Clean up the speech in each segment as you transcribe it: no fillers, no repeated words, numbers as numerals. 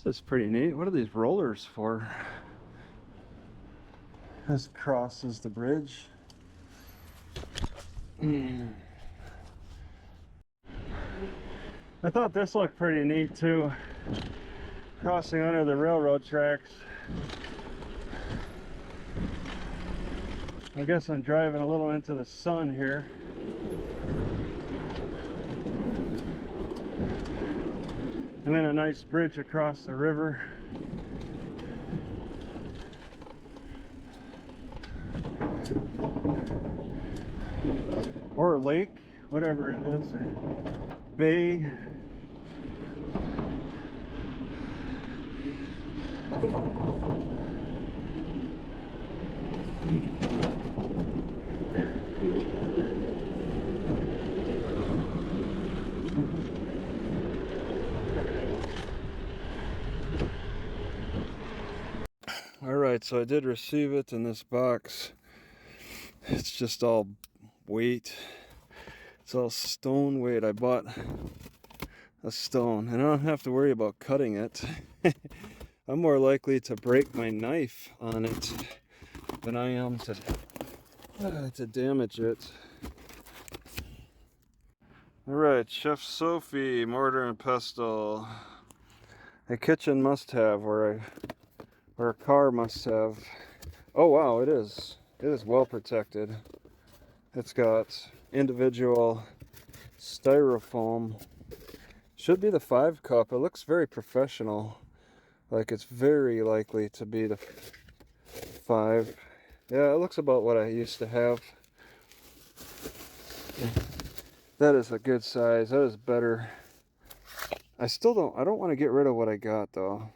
This is pretty neat. What are these rollers for? This crosses the bridge. I thought this looked pretty neat too. Crossing under the railroad tracks. I guess I'm driving a little into the sun here. And then a nice bridge across the river. Or a lake, whatever it is. Bay. Alright, so I did receive it in this box. It's just all weight. It's all stone weight. I bought a stone and I don't have to worry about cutting it. I'm more likely to break my knife on it than I am to damage it. Alright, Chef Sophie, mortar and pestle. A kitchen must-have, or a car must-have. Oh wow, it is. It is well protected. It's got individual styrofoam. Should be the 5 cup. It looks very professional. Like it's very likely to be the 5. Yeah, it looks about what I used to have. That is a good size. That is better. I don't want to get rid of what I got though.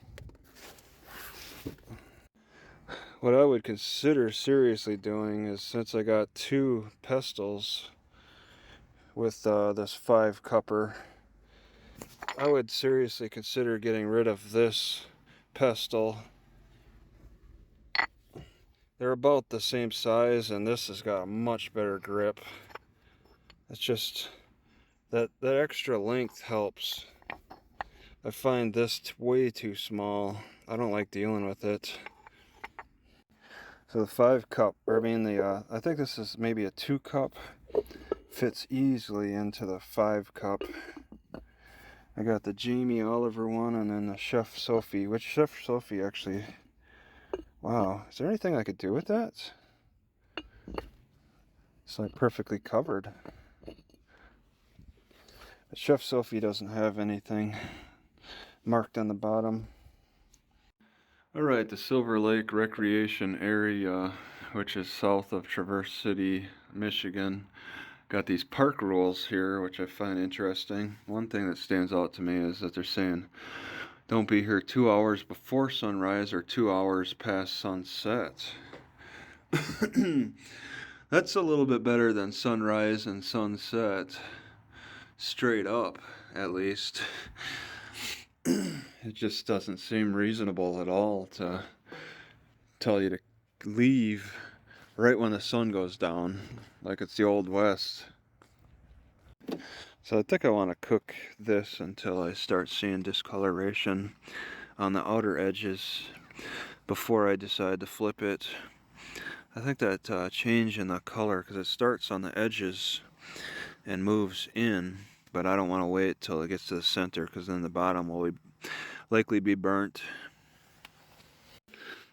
What I would consider seriously doing is, since I got 2 pestles with this 5 cupper, I would seriously consider getting rid of this pestle. They're about the same size, and this has got a much better grip. It's just that extra length helps. I find this way too small. I don't like dealing with it. So the 5 cup, or I mean I think this is maybe a 2 cup, fits easily into the 5 cup. I got the Jamie Oliver one and then the Chef Sophie, which Chef Sophie actually, wow, is there anything I could do with that? It's like perfectly covered. But Chef Sophie doesn't have anything marked on the bottom. Alright, the Silver Lake Recreation Area, which is south of Traverse City, Michigan. Got these park rules here, which I find interesting. One thing that stands out to me is that they're saying don't be here 2 hours before sunrise or 2 hours past sunset. That's a little bit better than sunrise and sunset, straight up at least. It just doesn't seem reasonable at all to tell you to leave right when the sun goes down, like it's the Old West. So I think I want to cook this until I start seeing discoloration on the outer edges before I decide to flip it. I think that change in the color, because it starts on the edges and moves in, but I don't want to wait till it gets to the center, because then the bottom will likely be burnt.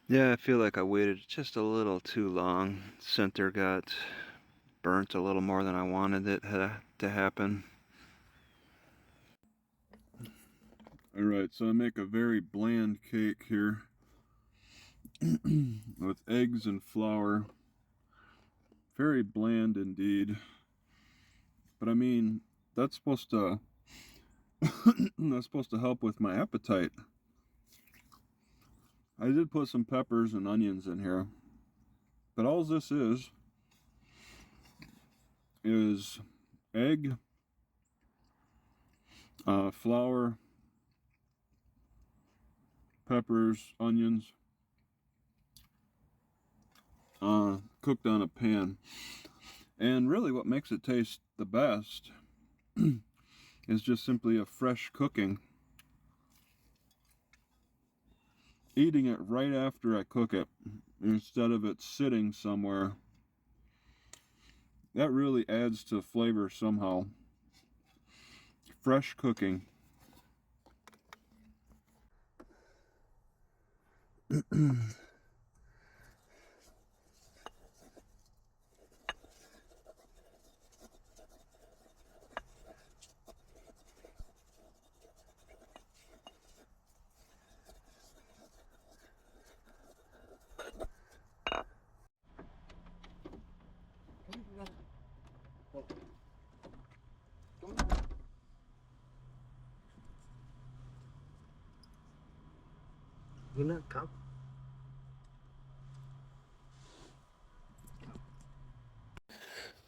Yeah, I feel like I waited just a little too long. Center got burnt a little more than I wanted it to happen. Alright, so I make a very bland cake here with eggs and flour. Very bland indeed. But I mean, that's supposed to help with my appetite. I did put some peppers and onions in here, but all this is egg, flour, peppers, onions, cooked on a pan. And really what makes it taste the best is just simply a fresh cooking. eating it right after I cook it instead of it sitting somewhere. That really adds to flavor somehow. Fresh cooking.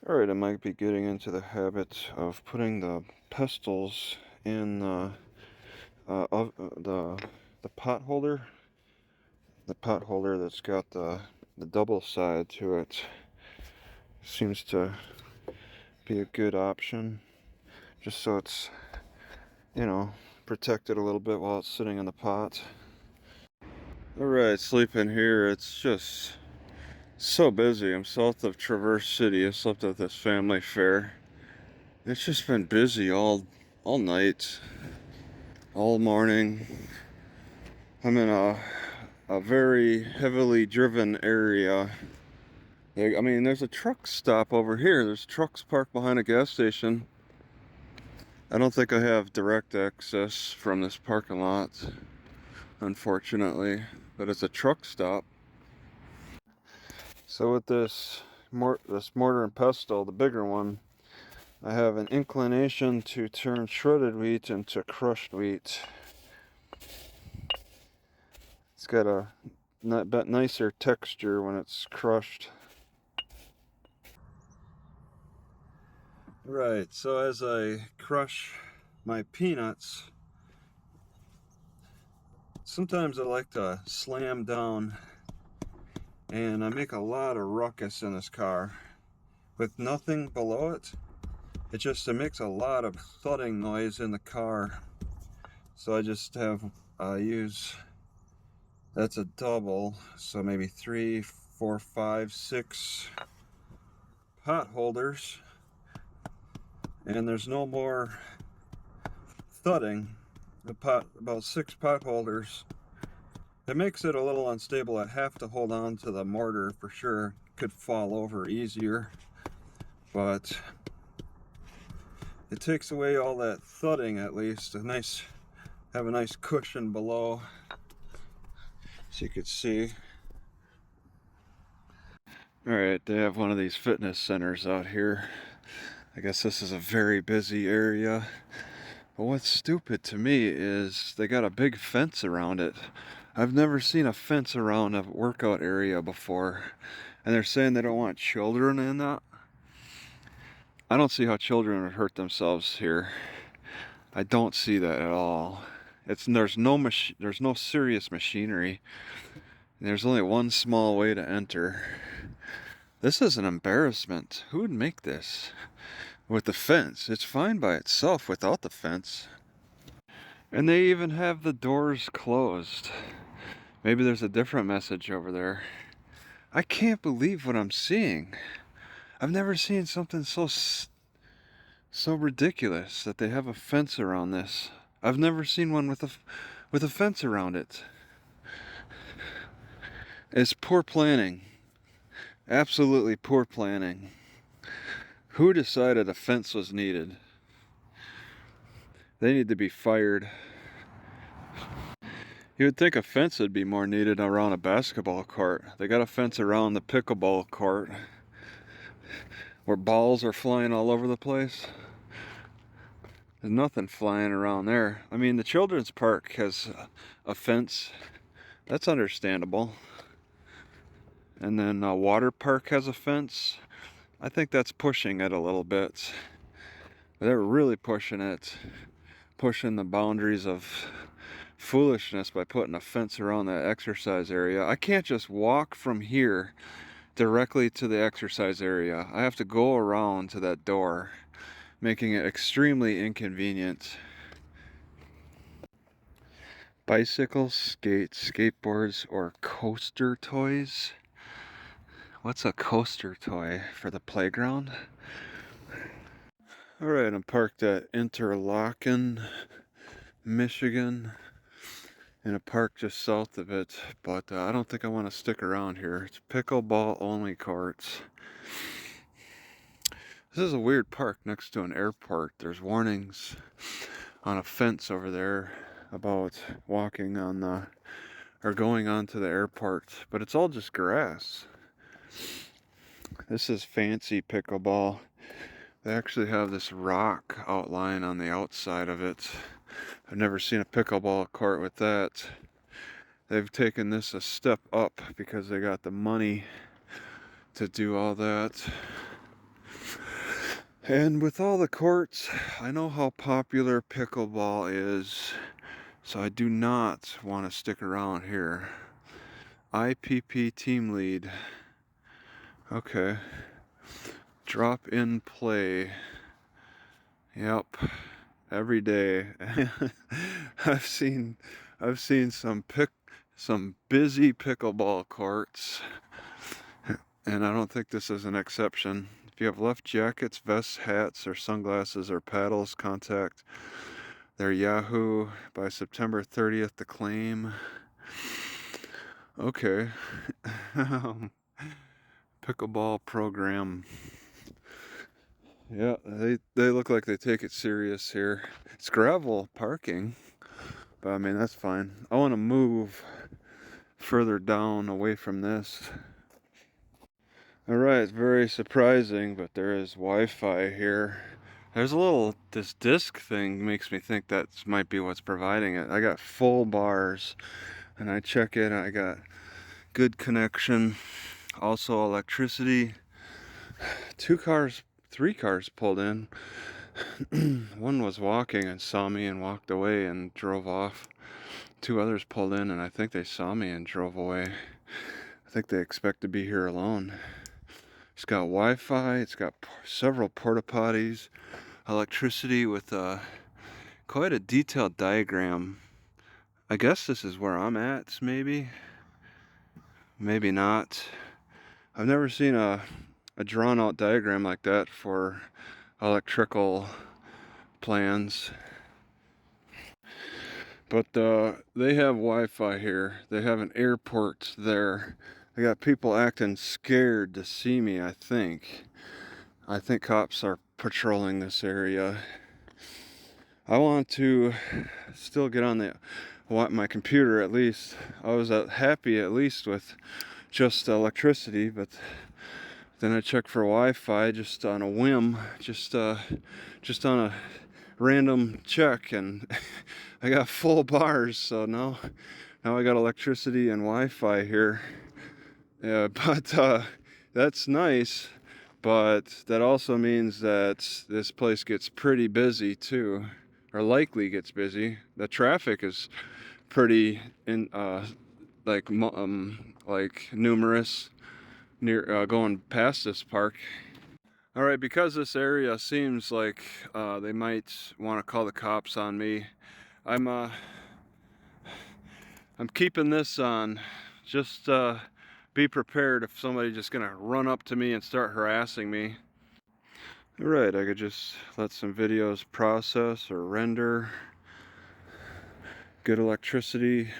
Alright, I might be getting into the habit of putting the pestles in the pot holder. The pot holder that's got the double side to it seems to be a good option, just so it's, you know, protected a little bit while it's sitting in the pot. Alright, sleeping here. It's just so busy. I'm south of Traverse City. I slept at this family fair. It's just been busy all night, all morning. I'm in a very heavily driven area. I mean, there's a truck stop over here. There's trucks parked behind a gas station. I don't think I have direct access from this parking lot, unfortunately, but it's a truck stop. So with this mortar and pestle, the bigger one, I have an inclination to turn shredded wheat into crushed wheat. It's got a bit nicer texture when it's crushed. Right, so as I crush my peanuts, sometimes I like to slam down, and I make a lot of ruckus in this car with nothing below it. It makes a lot of thudding noise in the car. So I just use, that's a double, so maybe 3, 4, 5, 6 pot holders, and there's no more thudding. About 6 pot holders. It makes it a little unstable. I have to hold on to the mortar for sure. Could fall over easier, but it takes away all that thudding at least. Have a nice cushion below, so you could see. Alright, they have one of these fitness centers out here. I guess this is a very busy area. But what's stupid to me is they got a big fence around it. I've never seen a fence around a workout area before. And they're saying they don't want children in that. I don't see how children would hurt themselves here. I don't see that at all. There's no serious machinery. There's only one small way to enter. This is an embarrassment. Who would make this? With the fence. It's fine by itself without the fence. And they even have the doors closed. Maybe there's a different message over there. I can't believe what I'm seeing. I've never seen something so ridiculous that they have a fence around this. I've never seen one with a fence around it. It's poor planning. Absolutely poor planning. Who decided a fence was needed? They need to be fired. You would think a fence would be more needed around a basketball court. They got a fence around the pickleball court where balls are flying all over the place. There's nothing flying around there. I mean, the children's park has a fence. That's understandable. And then a water park has a fence. I think that's pushing it a little bit. They're really pushing it. Pushing the boundaries of foolishness by putting a fence around that exercise area. I can't just walk from here directly to the exercise area. I have to go around to that door, making it extremely inconvenient. Bicycles, skates, skateboards, or coaster toys. What's a coaster toy for the playground? Alright, I'm parked at Interlochen, Michigan, in a park just south of it, but I don't think I want to stick around here. It's pickleball only courts. This is a weird park next to an airport. There's warnings on a fence over there about walking on the, or going onto the airport, but it's all just grass. This is fancy pickleball. They actually have this rock outline on the outside of it. I've never seen a pickleball court with that. They've taken this a step up because they got the money to do all that. And with all the courts, I know how popular pickleball is, so I do not want to stick around here. IPP team lead. Okay. Drop in play. Yep. Every day. I've seen some busy pickleball courts, and I don't think this is an exception. If you have left jackets, vests, hats, or sunglasses, or paddles, contact their Yahoo by September 30th to claim. Okay. Pickleball program. Yeah, they look like they take it serious here. It's gravel parking, but I mean, that's fine. I want to move further down away from this. Alright, it's very surprising, but there is Wi-Fi here. There's this disc thing makes me think that might be what's providing it. I got full bars, and I check it, and I got good connection. Also electricity. 3 cars pulled in. One was walking and saw me and walked away and drove off. 2 others pulled in, and I think they saw me and drove away. I think they expect to be here alone. It's got Wi-Fi, it's got several porta potties, electricity with quite a detailed diagram. I guess this is where I'm at, maybe not. I've never seen a drawn out diagram like that for electrical plans. But they have Wi-Fi here. They have an airport there. They got people acting scared to see me, I think. I think cops are patrolling this area. I want to still get on my computer at least. I was happy at least with just electricity, but then I checked for Wi-Fi just on a whim, just on a random check, and I got full bars. So now I got electricity and Wi-Fi here. Yeah, but that's nice. But that also means that this place gets pretty busy too, or likely gets busy. The traffic is pretty like numerous near going past this park. All right, because this area seems like they might want to call the cops on me, I'm keeping this on. Just be prepared if somebody's just gonna run up to me and start harassing me. All right, I could just let some videos process or render. Good electricity,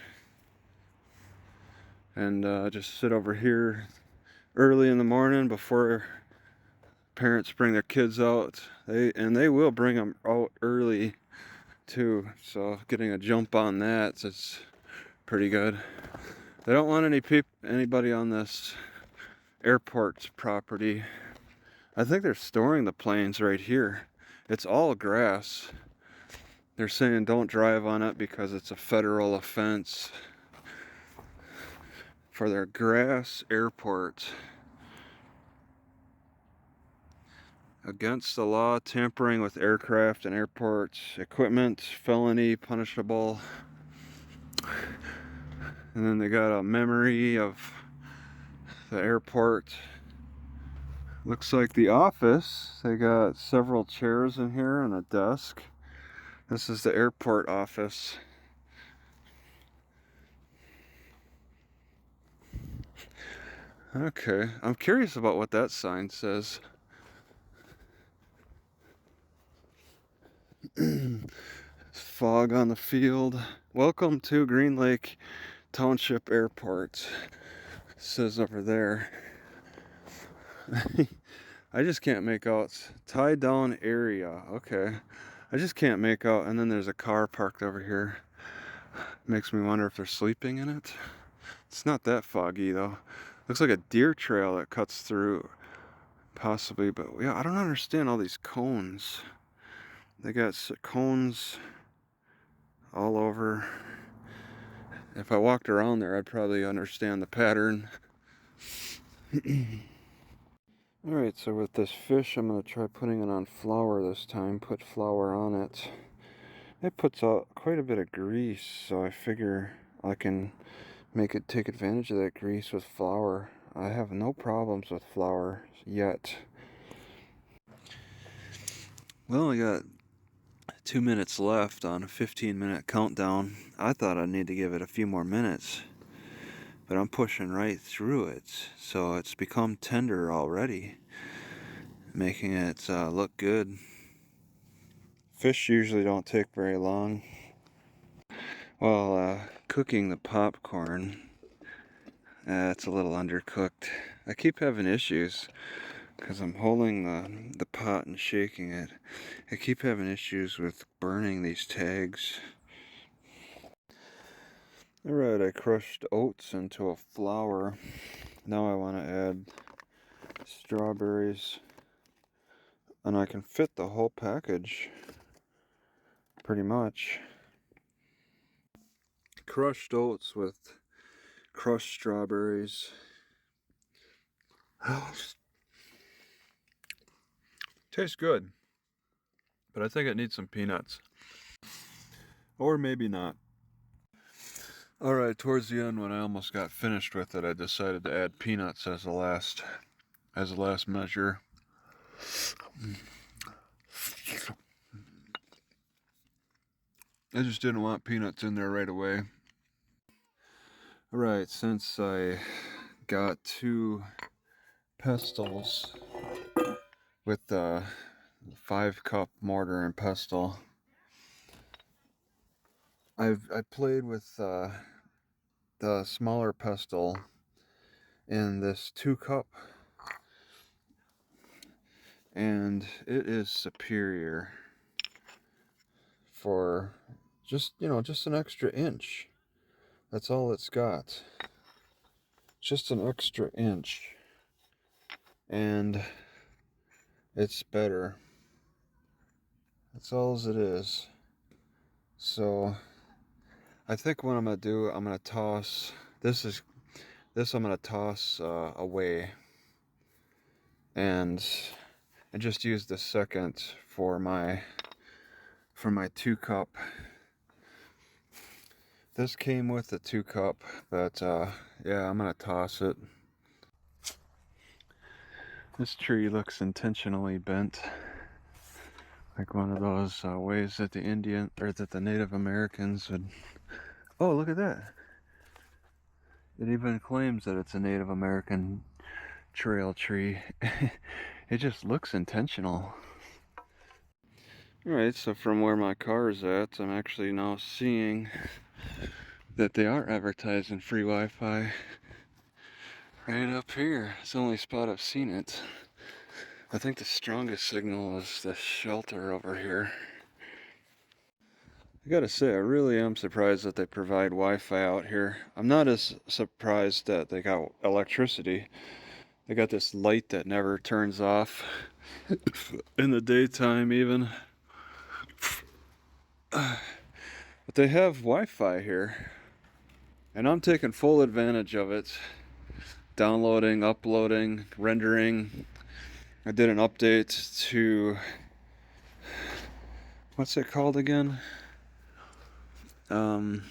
and just sit over here early in the morning before parents bring their kids out. They will bring them out early too, so getting a jump on that is pretty good. They don't want anybody on this airport property. I think they're storing the planes right here. It's all grass. They're saying don't drive on it because it's a federal offense for their grass airport. Against the law, tampering with aircraft and airport equipment, felony, punishable. And then they got a memory of the airport. Looks like the office. They got several chairs in here and a desk. This is the airport office. Okay, I'm curious about what that sign says. Fog on the field. Welcome to Green Lake Township Airport. It says over there. I just can't make out. Tie down area. Okay. I just can't make out. And then there's a car parked over here. Makes me wonder if they're sleeping in it. It's not that foggy though. Looks like a deer trail that cuts through. Possibly, but yeah, I don't understand all these cones. They got cones all over. If I walked around there, I'd probably understand the pattern. Alright, so with this fish, I'm going to try putting it on flour this time. Put flour on it. It puts out quite a bit of grease, so I figure I can take advantage of that grease with flour. I have no problems with flour yet. Well, I got 2 minutes left on a 15-minute countdown. I thought I'd need to give it a few more minutes, but I'm pushing right through it, so it's become tender already, making it look good. Fish usually don't take very long. While cooking the popcorn, it's a little undercooked. I keep having issues because I'm holding the pot and shaking it. I keep having issues with burning these tags. Alright, I crushed oats into a flour. Now I want to add strawberries, and I can fit the whole package pretty much. Crushed oats with crushed strawberries. Tastes good, but I think it needs some peanuts. Or maybe not. Alright, towards the end when I almost got finished with it, I decided to add peanuts as the last measure. I just didn't want peanuts in there right away. Alright, since I got 2 pestles with the 5-cup mortar and pestle, I played with the smaller pestle in this 2-cup, and it is superior for just an extra inch. That's all it's got, just an extra inch, and it's better. That's all as it is. So I think what I'm gonna do, I'm gonna toss this. I'm gonna toss away, and I just use the second for my 2-cup. This came with the 2-cup, but yeah, I'm gonna toss it. This tree looks intentionally bent, like one of those ways that the Native Americans would. Oh, look at that! It even claims that it's a Native American trail tree. It just looks intentional. Alright, so from where my car is at, I'm actually now seeing that they are advertising free Wi-Fi right up here. It's the only spot I've seen it. I think the strongest signal is the shelter over here. I gotta say, I really am surprised that they provide Wi-Fi out here. I'm not as surprised that they got electricity. They got this light that never turns off in the daytime even. But they have Wi-Fi here, and I'm taking full advantage of it. Downloading, uploading, rendering. I did an update to, what's it called again? I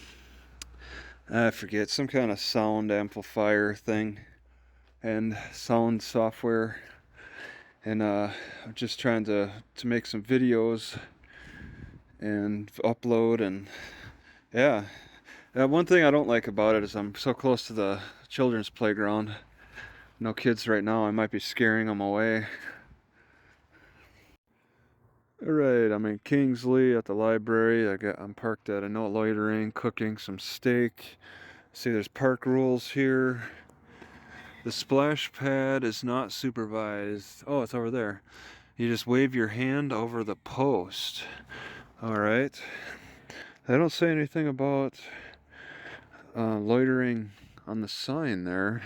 forget, some kind of sound amplifier thing and sound software, and I'm just trying to make some videos and upload. And yeah, one thing I don't like about it is I'm so close to the children's playground. No kids right now, I might be scaring them away. Alright, I'm in Kingsley at the library. I'm parked at a no loitering, cooking some steak. See, there's park rules here. The splash pad is not supervised. Oh, it's over there. You just wave your hand over the post. Alright. They don't say anything about loitering on the sign there.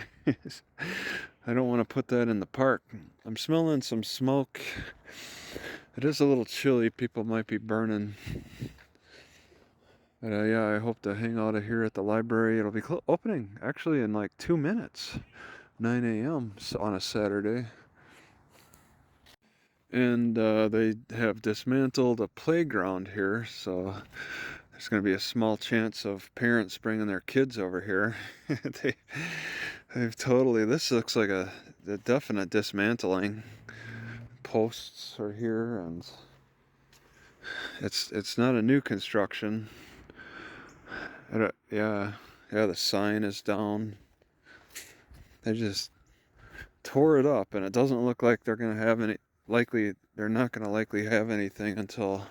I don't want to put that in the park. I'm smelling some smoke. It is a little chilly. People might be burning. But yeah, I hope to hang out of here at the library. It'll be opening actually in like 2 minutes. 9 a.m. on a Saturday. And they have dismantled a playground here, so there's going to be a small chance of parents bringing their kids over here. They've totally, this looks like a definite dismantling. Posts are here, and it's not a new construction. Yeah, the sign is down. They just tore it up, and it doesn't look like they're going to have any, they're not going to likely have anything until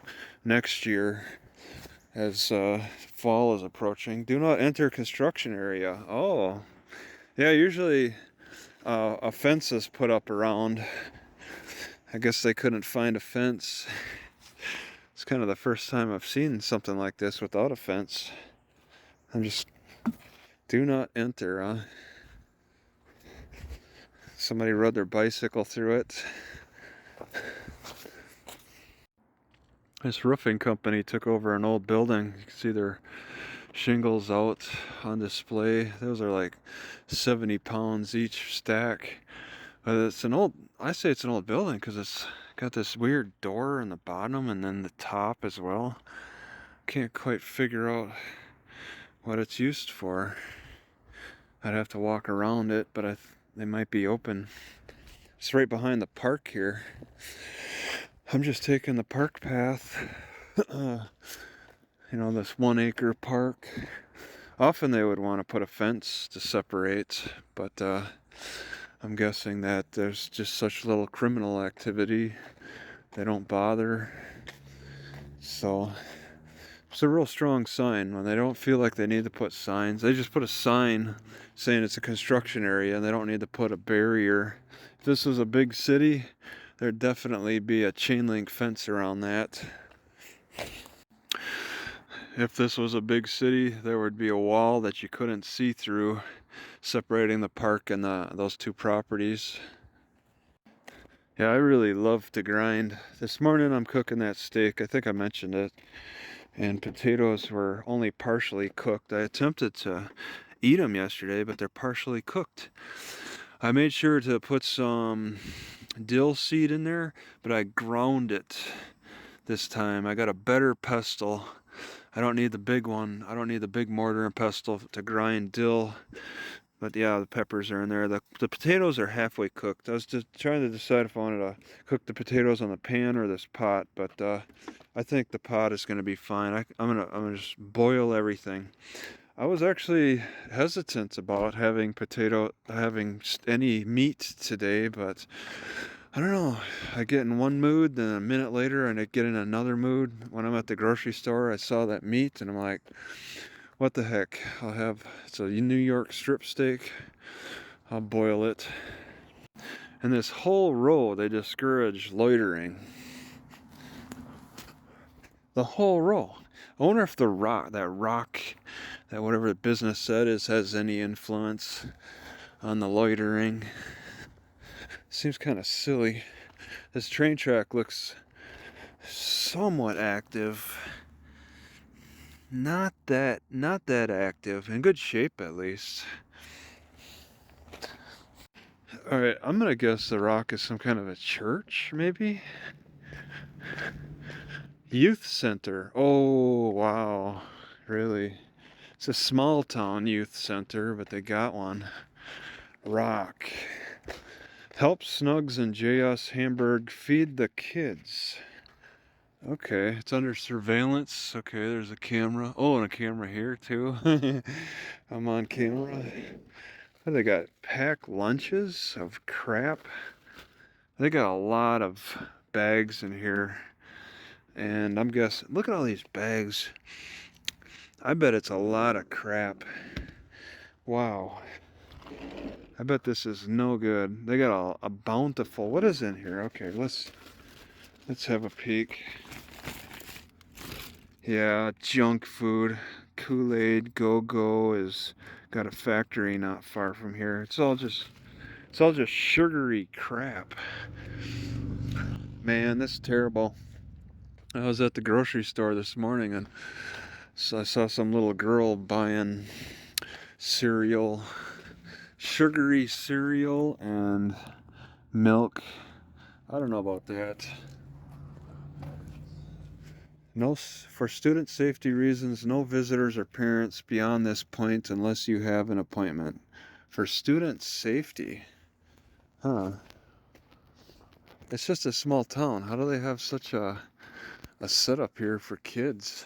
next year, as fall is approaching. Do not enter construction area. Oh, yeah, usually a fence is put up around. I guess they couldn't find a fence. It's kind of the first time I've seen something like this without a fence. I'm just, do not enter, huh? Somebody rode their bicycle through it. This roofing company took over an old building. You can see their shingles out on display. Those are like 70 pounds each stack. But it's an old, I say it's an old building because it's got this weird door in the bottom and then the top as well. Can't quite figure out what it's used for. I'd have to walk around it, but they might be open. It's right behind the park here. I'm just taking the park path. You know, this 1 acre park. Often they would want to put a fence to separate, but I'm guessing that there's just such little criminal activity, they don't bother. So it's a real strong sign. When they don't feel like they need to put signs, they just put a sign saying it's a construction area, and they don't need to put a barrier. If this was a big city, there'd definitely be a chain link fence around that. If this was a big city, there would be a wall that you couldn't see through, separating the park and those two properties. Yeah, I really love to grind. This morning I'm cooking that steak. I think I mentioned it. And potatoes were only partially cooked. I attempted to eat them yesterday, but they're partially cooked. I made sure to put some dill seed in there, but I ground it this time. I got a better pestle. I don't need the big one. I don't need the big mortar and pestle to grind dill. But yeah, the peppers are in there. The potatoes are halfway cooked. I was just trying to decide if I wanted to cook the potatoes on the pan or this pot, but I think the pot is going to be fine. I'm gonna just boil everything. I was actually hesitant about having any meat today, but I don't know. I get in one mood, then a minute later, and I get in another mood. When I'm at the grocery store, I saw that meat, and I'm like, what the heck? It's a New York strip steak. I'll boil it. And this whole row, they discourage loitering. The whole row. I wonder if that rock, that whatever the business said has any influence on the loitering. Seems kind of silly. This train track looks somewhat active. Not that active. In good shape, at least. Alright, I'm gonna guess the rock is some kind of a church, maybe? Youth center. Oh, wow. Really? It's a small town youth center, but they got one. Rock. Help Snugs and J.S. Hamburg feed the kids. Okay, it's under surveillance. Okay, there's a camera. Oh, and a camera here too. I'm on camera. They got packed lunches of crap. They got a lot of bags in here. And I'm guessing, look at all these bags. I bet it's a lot of crap. Wow. I bet this is no good. They got a bountiful. What is in here? Okay, let's have a peek. Yeah, junk food. Kool-Aid Go-Go is got a factory not far from here. It's all just sugary crap. Man, this is terrible. I was at the grocery store this morning and so I saw some little girl buying cereal, sugary cereal and milk. I don't know about that. No, for student safety reasons, no visitors or parents beyond this point unless you have an appointment. For student safety? Huh. It's just a small town. How do they have such a setup here for kids?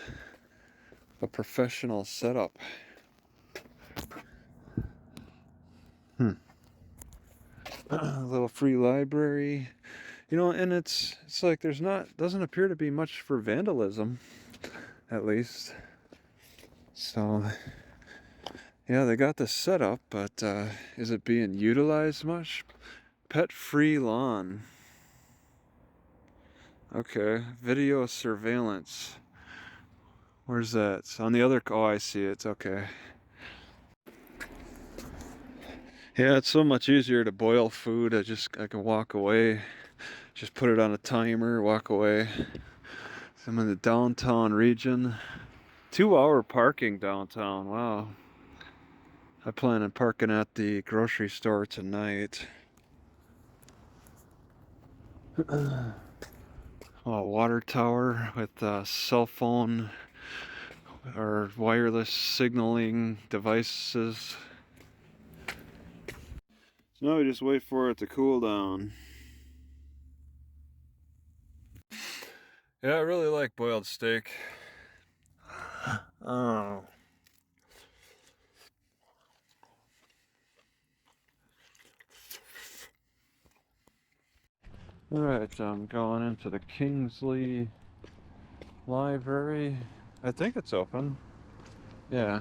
A professional setup. A little free library. You know, and it's like doesn't appear to be much for vandalism, at least. So, yeah, they got this set up, but is it being utilized much? Pet-free lawn. Okay, video surveillance. Where's that? It's on the other, oh, I see it, okay. Yeah, it's so much easier to boil food. I can walk away. Just put it on a timer, walk away. I'm in the downtown region. 2-hour parking downtown, wow. I plan on parking at the grocery store tonight. Oh, water tower with cell phone or wireless signaling devices. So now we just wait for it to cool down. Yeah, I really like boiled steak. Oh. Alright, I'm going into the Kingsley Library. I think it's open. Yeah.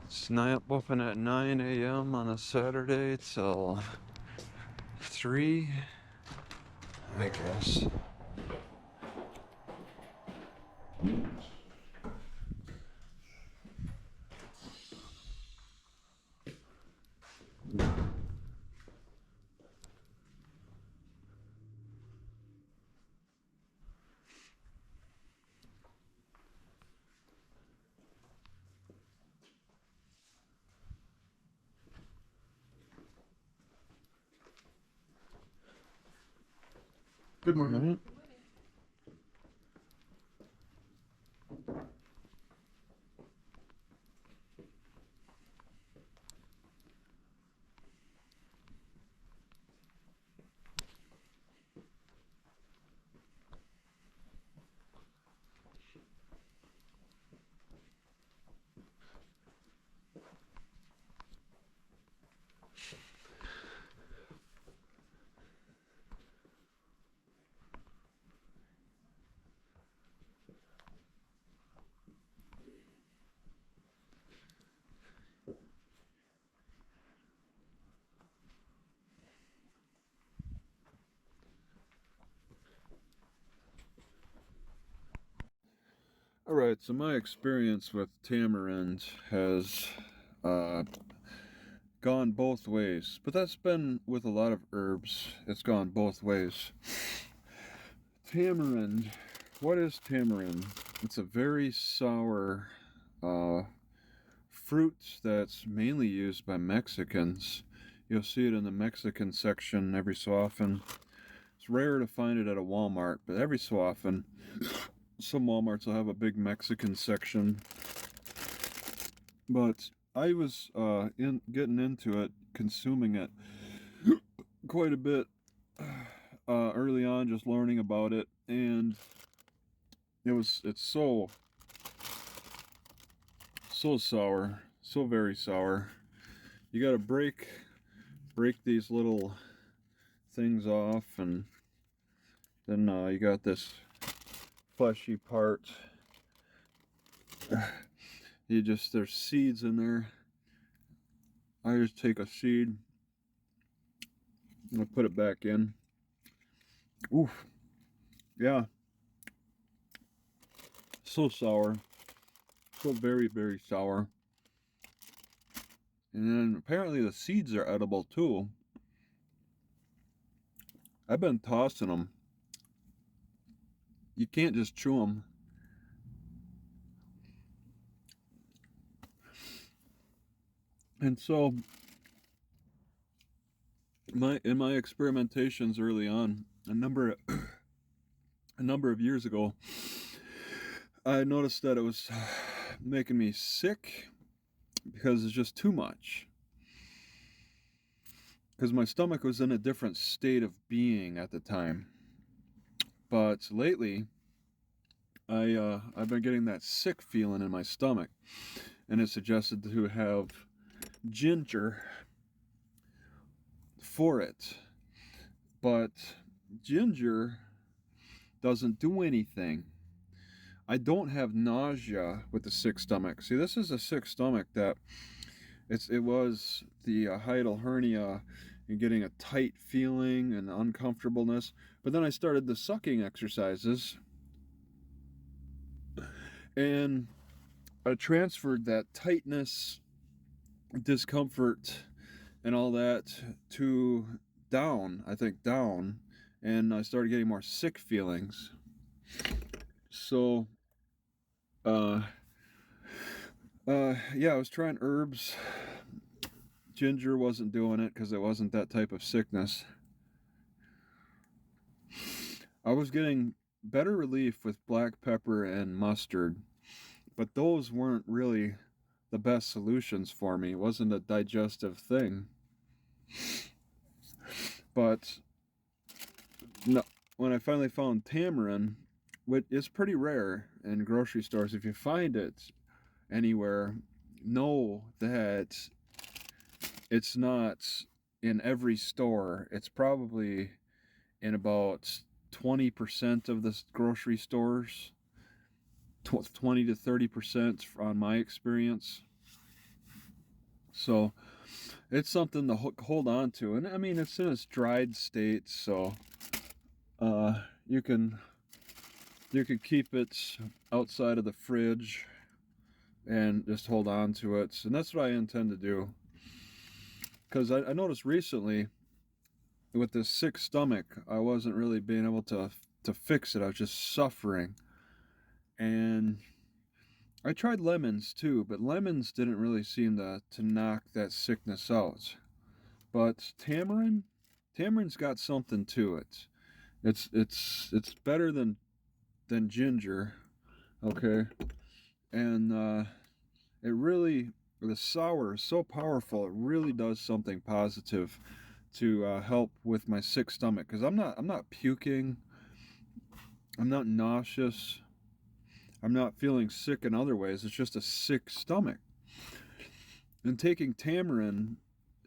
It's open at 9 a.m. on a Saturday till 3, I guess. Good morning. Alright, so my experience with tamarind has gone both ways, but that's been with a lot of herbs. It's gone both ways. Tamarind. What is tamarind? It's a very sour fruit that's mainly used by Mexicans. You'll see it in the Mexican section every so often. It's rare to find it at a Walmart, but every so often some Walmarts will have a big Mexican section. But I was getting into it, consuming it quite a bit early on, just learning about it, and it's so sour, So very sour. You gotta break these little things off, and then you got this fleshy part. There's seeds in there. I just take a seed and I put it back in. Oof. Yeah. So sour. So very, very sour. And then apparently the seeds are edible too. I've been tossing them. You can't just chew them. And so in my experimentations early on, a number of years ago, I noticed that it was making me sick because it's just too much. Because my stomach was in a different state of being at the time. But lately, I've been getting that sick feeling in my stomach, and it suggested to have ginger for it. But ginger doesn't do anything. I don't have nausea with the sick stomach. See, this is a sick stomach that it was the hiatal hernia and getting a tight feeling and uncomfortableness. But then I started the sucking exercises, and I transferred that tightness, discomfort, and all that to down, and I started getting more sick feelings. So, yeah, I was trying herbs. Ginger wasn't doing it because it wasn't that type of sickness. I was getting better relief with black pepper and mustard, but those weren't really the best solutions for me. It wasn't a digestive thing. But no, when I finally found tamarind, which is pretty rare in grocery stores, if you find it anywhere, know that it's not in every store. It's probably in about 20% of the grocery stores, 20 to 30% on my experience. So it's something to hold on to. And I mean, it's in its dried state, so you can keep it outside of the fridge and just hold on to it. And that's what I intend to do. Because I noticed recently with this sick stomach, I wasn't really being able to fix it. I was just suffering. And I tried lemons too, but lemons didn't really seem to knock that sickness out. But tamarind's got something to it. It's better than ginger, okay? And it really, the sour is so powerful. It really does something positive to help with my sick stomach, because I'm not puking, I'm not nauseous, I'm not feeling sick in other ways. It's just a sick stomach. And taking tamarind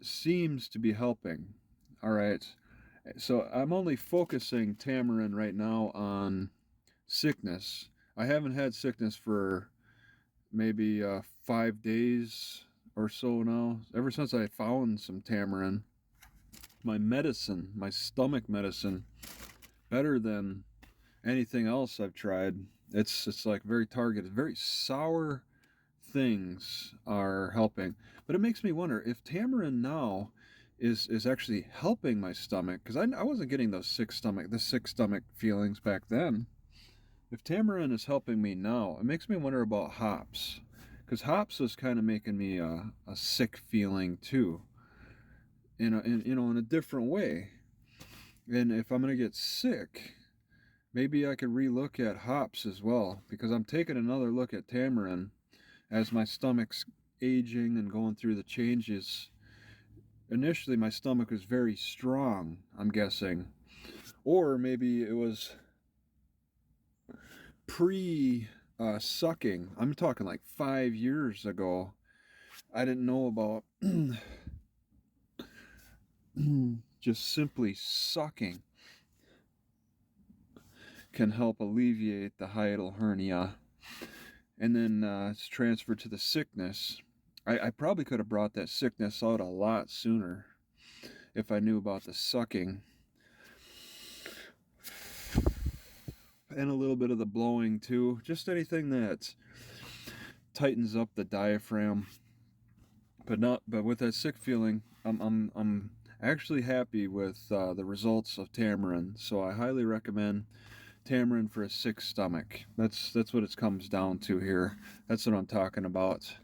seems to be helping. All right. So I'm only focusing tamarind right now on sickness. I haven't had sickness for maybe 5 days or so now. Ever since I found some tamarind, my medicine, my stomach medicine, better than anything else I've tried. It's like very targeted, very sour things are helping. But it makes me wonder if tamarind now is actually helping my stomach, because I wasn't getting the sick stomach feelings back then. If tamarind is helping me now, it makes me wonder about hops, because hops was kind of making me a sick feeling too, in a different way. And if I'm gonna get sick, maybe I could relook at hops as well, because I'm taking another look at tamarind as my stomach's aging and going through the changes. Initially, my stomach was very strong, I'm guessing. Or maybe it was pre sucking. I'm talking like 5 years ago. I didn't know about just simply sucking can help alleviate the hiatal hernia. And then it's transferred to the sickness. I probably could have brought that sickness out a lot sooner if I knew about the sucking. And a little bit of the blowing too. Just anything that tightens up the diaphragm. But with that sick feeling, I'm actually happy with the results of tamarind. So I highly recommend tamarind for a sick stomach. That's what it comes down to here. That's what I'm talking about.